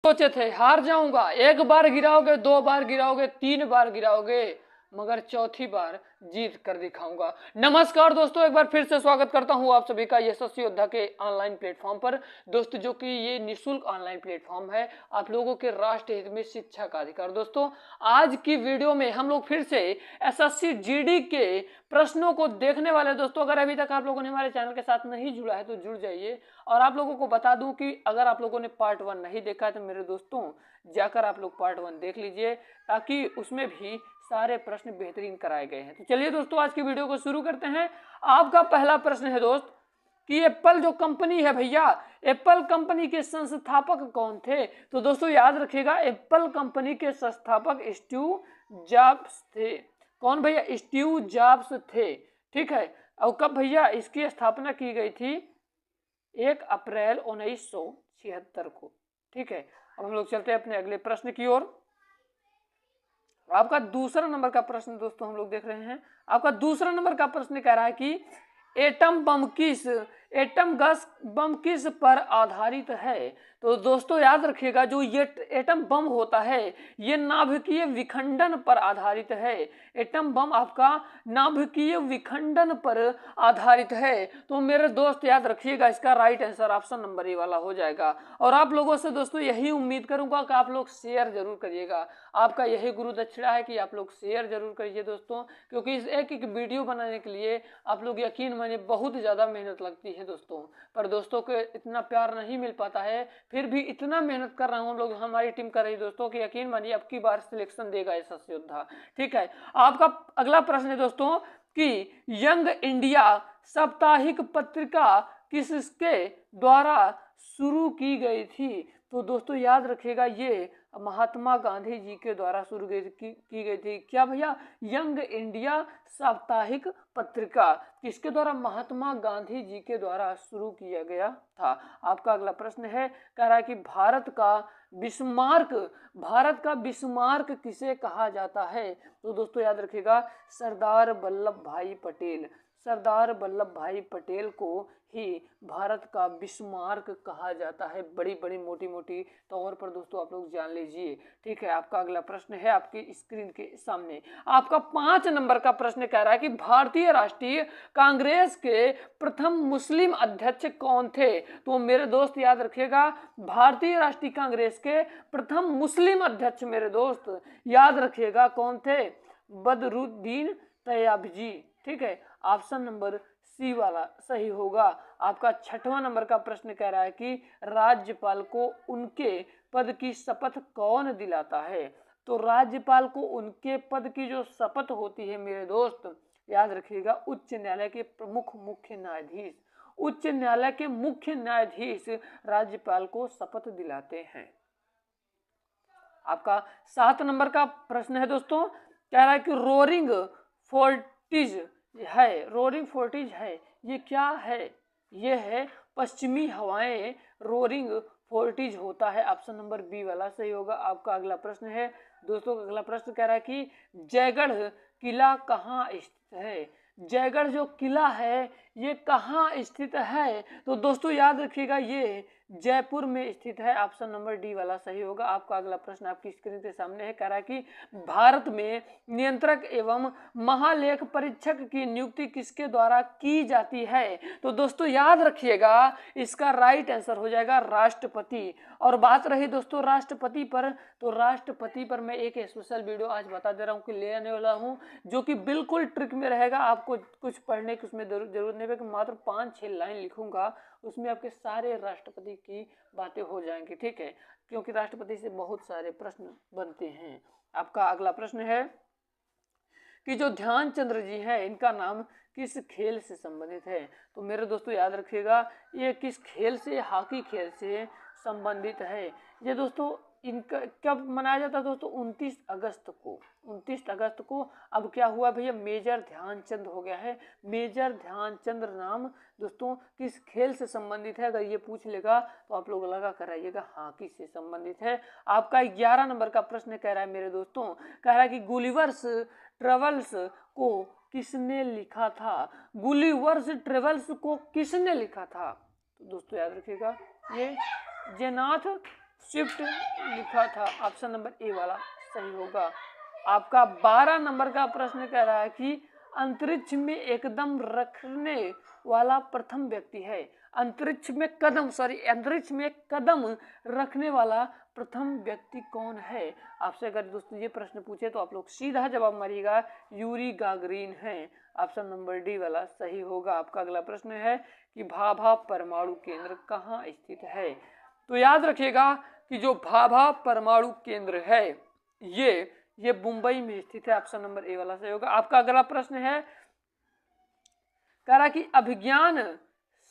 सोचे थे हार जाऊंगा, एक बार गिराओगे, दो बार गिराओगे, तीन बार गिराओगे, मगर चौथी बार जीत कर दिखाऊंगा। नमस्कार दोस्तों, एक बार फिर से स्वागत करता हूं आप सभी का यशस्वी योद्धा के ऑनलाइन प्लेटफॉर्म पर। दोस्तों, जो कि ये निःशुल्क ऑनलाइन प्लेटफॉर्म है आप लोगों के राष्ट्र हित में शिक्षा का अधिकार। दोस्तों, आज की वीडियो में हम लोग फिर से एसएससी जीडी के प्रश्नों को देखने वाले। दोस्तों, अगर अभी तक आप लोगों ने हमारे चैनल के साथ नहीं जुड़ा है तो जुड़ जाइए। और आप लोगों को बता दूं कि अगर आप लोगों ने पार्ट 1 नहीं देखा है तो मेरे दोस्तों जाकर आप लोग पार्ट 1 देख लीजिए, ताकि उसमें भी सारे प्रश्न बेहतरीन कराए गए हैं। तो चलिए दोस्तों, आज की वीडियो को शुरू करते हैं। आपका पहला प्रश्न है दोस्त कि एप्पल जो कंपनी है भैया, एप्पल कंपनी के संस्थापक कौन थे? तो दोस्तों याद रखिएगा, एप्पल कंपनी के संस्थापक स्टीव जॉब्स थे। कौन भैया? स्टीव जॉब्स थे। ठीक है। और कब भैया इसकी स्थापना की गई थी? 1 अप्रैल 1976 को। ठीक है। अब हम लोग चलते हैं अपने अगले प्रश्न की ओर। आपका दूसरा नंबर का प्रश्न दोस्तों हम लोग देख रहे हैं। आपका दूसरा नंबर का प्रश्न कह रहा है कि एटम गैस बम किस पर आधारित है? तो दोस्तों याद रखिएगा, जो ये एटम बम होता है ये नाभिकीय विखंडन पर आधारित है। एटम बम आपका नाभिकीय विखंडन पर आधारित है। तो मेरे दोस्त याद रखिएगा, इसका right answer option number A वाला हो जाएगा। और आप लोगों से दोस्तों यही उम्मीद करूंगा कि आप लोग शेयर जरूर करिएगा। आपका यही गुरु दक्षिणा है कि आप लोग शेयर जरूर करिए दोस्तों, क्योंकि इस एक एक वीडियो बनाने के लिए आप लोग यकीन मानिए बहुत ज़्यादा मेहनत लगती है दोस्तों। पर दोस्तों को इतना प्यार नहीं मिल पाता है, फिर भी इतना मेहनत कर रहा हूँ लोग, हमारी टीम कर रही है दोस्तों कि यकीन मानिए अब की बार सिलेक्शन देगा यशस्वी योद्धा। ठीक है। आपका अगला प्रश्न है दोस्तों कि यंग इंडिया साप्ताहिक पत्रिका किसके द्वारा शुरू की गई थी? तो दोस्तों याद रखिएगा, ये महात्मा गांधी जी के द्वारा शुरू की गई थी। क्या भैया? यंग इंडिया साप्ताहिक पत्रिका किसके द्वारा? महात्मा गांधी जी के द्वारा शुरू किया गया था। आपका अगला प्रश्न है, कह रहा है कि भारत का बिस्मार्क किसे कहा जाता है? तो दोस्तों याद रखिएगा, सरदार वल्लभ भाई पटेल को ही भारत का बिस्मार्क कहा जाता है। बड़ी बड़ी मोटी मोटी तौर पर दोस्तों आप लोग जान लीजिए। ठीक है। आपका अगला प्रश्न है आपकी स्क्रीन के सामने। आपका 5 नंबर का प्रश्न कह रहा है कि भारतीय राष्ट्रीय कांग्रेस के प्रथम मुस्लिम अध्यक्ष कौन थे? तो मेरे दोस्त याद रखिएगा, भारतीय राष्ट्रीय कांग्रेस के प्रथम मुस्लिम अध्यक्ष मेरे दोस्त याद रखिएगा कौन थे? बदरुद्दीन तैयबजी। ठीक है। ऑप्शन नंबर सी वाला सही होगा। आपका 6वां नंबर का प्रश्न कह रहा है कि राज्यपाल को उनके पद की शपथ कौन दिलाता है? तो राज्यपाल को उनके पद की जो शपथ होती है मेरे दोस्त याद रखिएगा, उच्च न्यायालय के प्रमुख मुख्य न्यायाधीश राज्यपाल को शपथ दिलाते हैं। आपका 7 नंबर का प्रश्न है दोस्तों, कह रहा है कि रोरिंग फोर्टिज है, ये क्या है? ये है पश्चिमी हवाएं। रोरिंग फोर्टिज होता है। ऑप्शन नंबर बी वाला सही होगा। आपका अगला प्रश्न है दोस्तों, अगला प्रश्न कह रहा है कि जयगढ़ किला कहाँ स्थित है? जयगढ़ जो किला है ये कहाँ स्थित है? तो दोस्तों याद रखिएगा, ये जयपुर में स्थित है। ऑप्शन नंबर डी वाला सही होगा। आपका अगला प्रश्न आपकी स्क्रीन के सामने है, कह रहा है कि भारत में नियंत्रक एवं महालेख परीक्षक की नियुक्ति किसके द्वारा की जाती है? तो दोस्तों याद रखिएगा, इसका राइट आंसर हो जाएगा राष्ट्रपति। और बात रही दोस्तों राष्ट्रपति पर, तो राष्ट्रपति पर मैं एक स्पेशल वीडियो आज बता दे रहा हूँ कि ले आने वाला हूँ, जो कि बिल्कुल ट्रिक में रहेगा। आपको कुछ पढ़ने की उसमें जरूरत नहीं है, कि मात्र 5-6 लाइन लिखूंगा, उसमें आपके सारे राष्ट्रपति की बातें हो जाएंगी। ठीक है। क्योंकि राष्ट्रपति से बहुत सारे प्रश्न बनते हैं। आपका अगला प्रश्न है कि जो ध्यानचंद्र जी हैं इनका नाम किस खेल से संबंधित है? तो मेरे दोस्तों याद रखिएगा, ये किस खेल से? हॉकी खेल से संबंधित है। ये दोस्तों इनका कब मनाया जाता है दोस्तों? 29 अगस्त को। अब क्या हुआ भैया, मेजर ध्यानचंद हो गया है। मेजर ध्यानचंद नाम दोस्तों किस खेल से संबंधित है? अगर ये पूछ लेगा तो आप लोग लगा कराइएगा हॉकी से संबंधित है। आपका 11 नंबर का प्रश्न कह रहा है मेरे दोस्तों, कह रहा है कि गुलिवर्स ट्रेवल्स को किसने लिखा था? गुलिवर्स ट्रेवल्स को किसने लिखा था? तो दोस्तों याद रखिएगा, ये जयनाथ स्विफ्ट लिखा था। ऑप्शन नंबर ए वाला सही होगा। आपका 12 नंबर का प्रश्न कह रहा है कि अंतरिक्ष में एकदम रखने वाला प्रथम व्यक्ति है। अंतरिक्ष में कदम रखने वाला प्रथम व्यक्ति कौन है? आपसे अगर दोस्तों ये प्रश्न पूछे तो आप लोग सीधा जवाब मारिएगा, यूरी गागरिन है। ऑप्शन नंबर डी वाला सही होगा। आपका अगला प्रश्न है कि भाभा परमाणु केंद्र कहाँ स्थित है? तो याद रखिएगा कि जो भाभा परमाणु केंद्र है ये मुंबई में स्थित है। ऑप्शन नंबर ए वाला सही होगा। आपका अगला प्रश्न है, कह रहा कि अभिज्ञान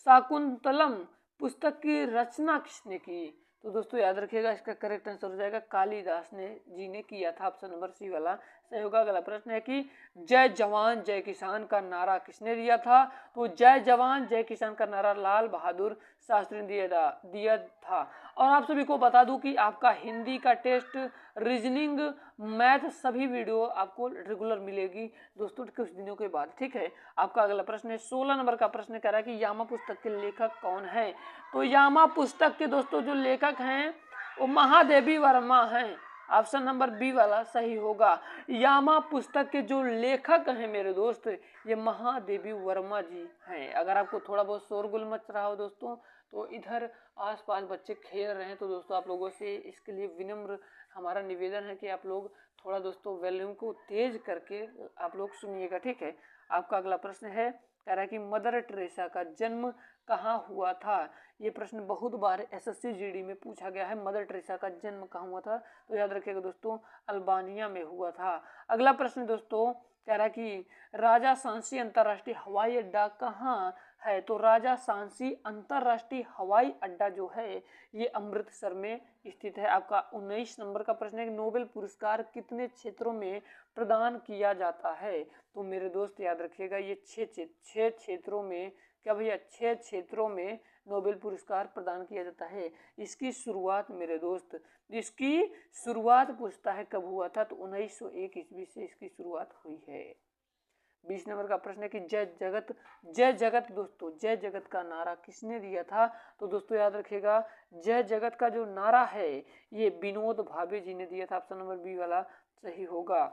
शाकुंतलम पुस्तक की रचना किसने की? तो दोस्तों याद रखिएगा, इसका करेक्ट आंसर हो जाएगा कालिदास जी ने किया था। ऑप्शन नंबर सी वाला सही होगा। अगला प्रश्न है कि जय जवान जय किसान का नारा किसने दिया था? तो जय जवान जय किसान का नारा लाल बहादुर शास्त्री ने दिया था। और आप सभी को बता दूं कि आपका हिंदी का टेस्ट, रीजनिंग, मैथ सभी वीडियो आपको रेगुलर मिलेगी दोस्तों कुछ दिनों के बाद, ठीक है। आपका अगला प्रश्न है 16 नंबर का प्रश्न कह रहा है कि यामा पुस्तक के लेखक कौन है? तो यामा पुस्तक के दोस्तों जो लेखक हैं वो महादेवी वर्मा हैं। ऑप्शन नंबर बी वाला सही होगा। यामा पुस्तक के जो लेखक हैं मेरे दोस्त, ये महादेवी वर्मा जी हैं। अगर आपको थोड़ा बहुत शोरगुल मच रहा हो दोस्तों, तो इधर आसपास बच्चे खेल रहे हैं, तो दोस्तों आप लोगों से इसके लिए विनम्र हमारा निवेदन है कि आप लोग थोड़ा दोस्तों वॉल्यूम को तेज करके आप लोग सुनिएगा, ठीक है। आपका अगला प्रश्न है, कह रहा है कि मदर टेरेसा का जन्म कहाँ हुआ था? ये प्रश्न बहुत बार एसएससी जीडी में पूछा गया है, मदर टेरेसा का जन्म कहाँ हुआ था? तो याद रखिएगा दोस्तों, अल्बानिया में हुआ था। अगला प्रश्न दोस्तों कह रहा है कि राजा सांची अंतर्राष्ट्रीय हवाई अड्डा कहाँ है? तो राजा सांची अंतर्राष्ट्रीय हवाई अड्डा जो है ये अमृतसर में स्थित है। आपका 19 नंबर का प्रश्न है कि नोबेल पुरस्कार कितने क्षेत्रों में प्रदान किया जाता है? तो मेरे दोस्त याद रखिएगा, ये 6 क्षेत्रों में, क्या भैया 6 क्षेत्रों में नोबेल पुरस्कार प्रदान किया जाता है। इसकी शुरुआत मेरे दोस्त, इसकी शुरुआत पूछता है कब हुआ था? तो 1901 ईस्वी से इसकी शुरुआत हुई है। 20 नंबर का प्रश्न है कि जय जगत दोस्तों, जय जगत का नारा किसने दिया था? तो दोस्तों याद रखिएगा, जय जगत का जो नारा है ये विनोद भावे जी ने दिया था। ऑप्शन नंबर बी वाला सही होगा।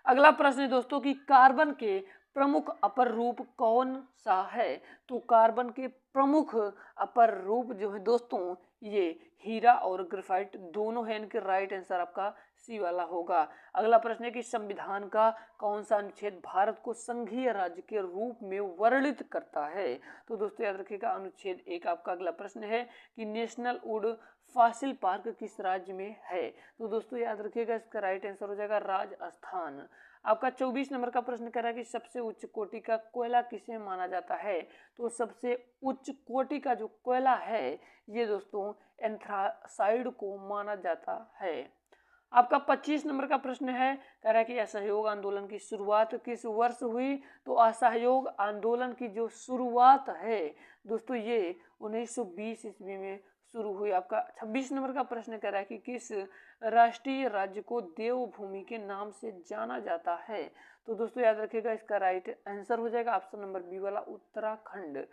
अगला प्रश्न है दोस्तों कि कार्बन के प्रमुख अपर रूप कौन सा है? तो कार्बन के प्रमुख अपर रूप जो है दोस्तों ये हीरा और ग्रेफाइट दोनों है। इनके राइट आंसर आपका सी वाला होगा। अगला प्रश्न है कि संविधान का कौन सा अनुच्छेद भारत को संघीय राज्य के रूप में वर्णित करता है? तो दोस्तों याद रखिएगा अनुच्छेद 1। आपका अगला प्रश्न है कि नेशनल वुड फॉसिल पार्क किस राज्य में है? तो दोस्तों याद रखिएगा, इसका राइट आंसर हो जाएगा राजस्थान। आपका 24 नंबर का प्रश्न कह रहा है कि सबसे उच्च कोटि का कोयला किसे माना जाता है? तो सबसे उच्च कोटि का जो कोयला है ये दोस्तों एंथ्रासाइड को माना जाता है। आपका 25 नंबर का प्रश्न है, कह रहा है कि असहयोग आंदोलन की शुरुआत किस वर्ष हुई? तो असहयोग आंदोलन की जो शुरुआत है दोस्तों ये 1920 ईस्वी में शुरू हुई। आपका 26 नंबर का प्रश्न कह रहा है कि किस राष्ट्रीय राज्य को देवभूमि के नाम से जाना जाता है? तो दोस्तों याद रखिएगा, इसका राइट आंसर हो जाएगा ऑप्शन नंबर बी वाला उत्तराखंड।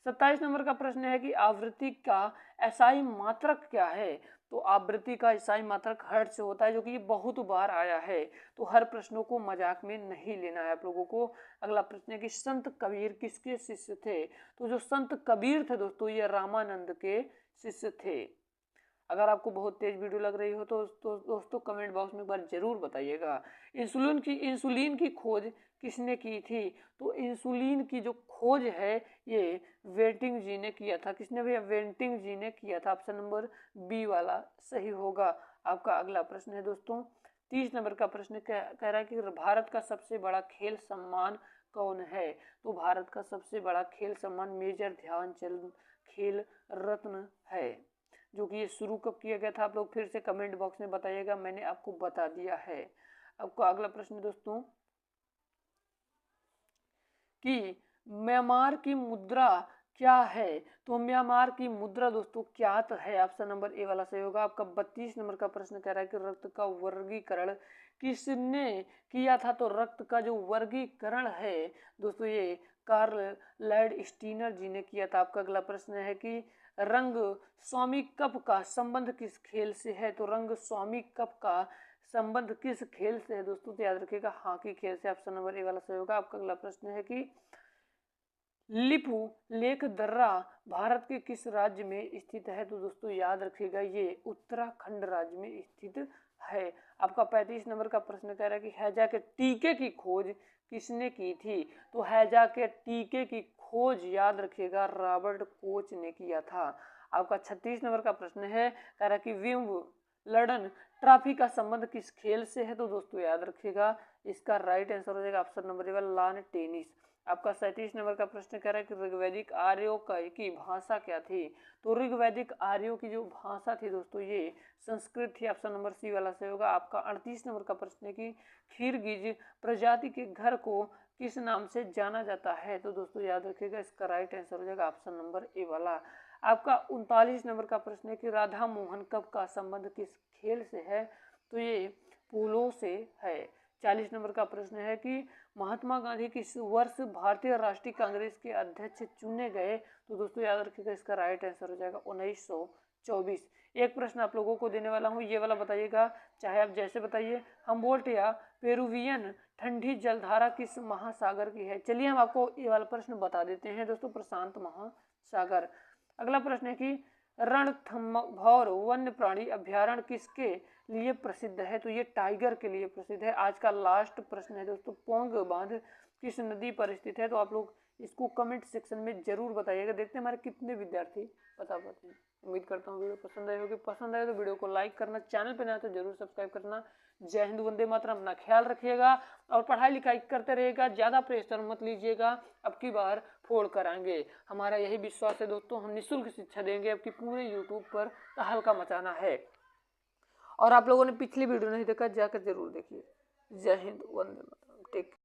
27 नंबर का प्रश्न है कि आवृत्ति का एसआई मात्रक क्या है? तो आवृत्ति का ईसाई मात्रक हर्ट्ज से होता है, जो कि बहुत बार आया है, तो हर प्रश्नों को मजाक में नहीं लेना है आप लोगों को। अगला प्रश्न है कि संत कबीर किसके शिष्य थे? तो जो संत कबीर थे दोस्तों ये रामानंद के शिष्य थे। अगर आपको बहुत तेज वीडियो लग रही हो तो दोस्तों कमेंट बॉक्स में एक बार जरूर बताइएगा। इंसुलिन की खोज किसने की थी? तो इंसुलिन की जो खोज है ये वेंटिंग जी ने किया था। किसने भैया? वेंटिंग जी ने किया था। ऑप्शन नंबर बी वाला सही होगा। आपका अगला प्रश्न है दोस्तों 30 नंबर का प्रश्न कह रहा है कि भारत का सबसे बड़ा खेल सम्मान कौन है? तो भारत का सबसे बड़ा खेल सम्मान मेजर ध्यानचंद खेल रत्न है, जो कि ये शुरू कब किया गया था? आप लोग फिर से कमेंट बॉक्स में बताइएगा, मैंने आपको बता दिया है। आपका अगला प्रश्न दोस्तों कि म्यांमार की मुद्रा क्या है? तो म्यांमार की मुद्रा दोस्तों क्या है? ऑप्शन नंबर ए वाला सही होगा। आपका 32 नंबर का प्रश्न कह रहा है कि रक्त का वर्गीकरण किसने किया था? तो रक्त का जो वर्गीकरण है दोस्तों ये कार्ल लैंड स्टीनर जी ने किया था। आपका अगला प्रश्न है कि रंग स्वामी कप का संबंध किस खेल से है? तो रंग स्वामी कप का संबंध किस खेल से है दोस्तों? तो याद रखिएगा हॉकी खेल से। ऑप्शन नंबर ए वाला सही होगा। आपका अगला प्रश्न है कि लिपू लेक दर्रा भारत के किस राज्य में स्थित है? तो दोस्तों याद रखिएगा ये उत्तराखंड राज्य में स्थित है। आपका 35 नंबर का प्रश्न कह रहा है कि हैजा के टीके की खोज किसने की थी? तो हैजा के टीके की खोज याद रखिएगा रॉबर्ट कोच ने किया था। आपका 36 नंबर का प्रश्न है, कह रहा है कि विंबलडन ट्रॉफी का संबंध किस खेल से है? तो दोस्तों याद रखिएगा इसका राइट आंसर हो जाएगा option number A lawn tennis. आपका 37 नंबर का प्रश्न कह रहा है कि ऋग्वैदिक आर्यों की भाषा क्या थी? तो ऋग्वैदिक आर्यों की जो भाषा थी दोस्तों ये संस्कृत थी। ऑप्शन नंबर सी वाला सही होगा। आपका 38 नंबर का प्रश्न है कि खीरगिज प्रजाति के घर को किस नाम से जाना जाता है? तो दोस्तों याद रखिएगा इसका राइट आंसर हो जाएगा ऑप्शन नंबर ए वाला। आपका 39 नंबर का प्रश्न है कि राधा मोहन कप का संबंध किस खेल से है? तो ये पोलो से है। 40 नंबर का प्रश्न है कि महात्मा गांधी किस वर्ष भारतीय राष्ट्रीय कांग्रेस के अध्यक्ष चुने गए? तो दोस्तों याद रखिएगा इसका राइट आंसर हो जाएगा 1924। एक प्रश्न आप लोगों को देने वाला हूँ, ये वाला बताइएगा, चाहे आप जैसे बताइए। हम्बोल्ट या पेरुवियन ठंडी जलधारा किस महासागर की है? चलिए हम आपको ये वाला प्रश्न बता देते हैं दोस्तों, प्रशांत महासागर। अगला प्रश्न है कि रणथंभौर वन्य प्राणी अभ्यारण्य किसके लिए प्रसिद्ध है? तो ये टाइगर के लिए प्रसिद्ध है। आज का लास्ट प्रश्न है दोस्तों, पोंग बांध किस नदी पर स्थित है? तो आप लोग इसको कमेंट सेक्शन में जरूर बताइएगा। देखते हैं हमारे कितने विद्यार्थी बता पाते हैं। उम्मीद करता हूँ वीडियो पसंद आई होगी। पसंद आए तो वीडियो को लाइक करना, चैनल पर नया तो जरूर सब्सक्राइब करना। जय हिंद, वंदे मातरम। अपना ख्याल रखिएगा और पढ़ाई लिखाई करते रहिएगा, ज़्यादा प्रेशर मत लीजिएगा। अब की बार फोड़ कर आएंगे, हमारा यही विश्वास है दोस्तों। हम निःशुल्क शिक्षा देंगे। अब की पूरे यूट्यूब पर तहलका मचाना है। और आप लोगों ने पिछली वीडियो नहीं देखा, जाकर जरूर देखिए। जय हिंद, वंदे मातरम। टेक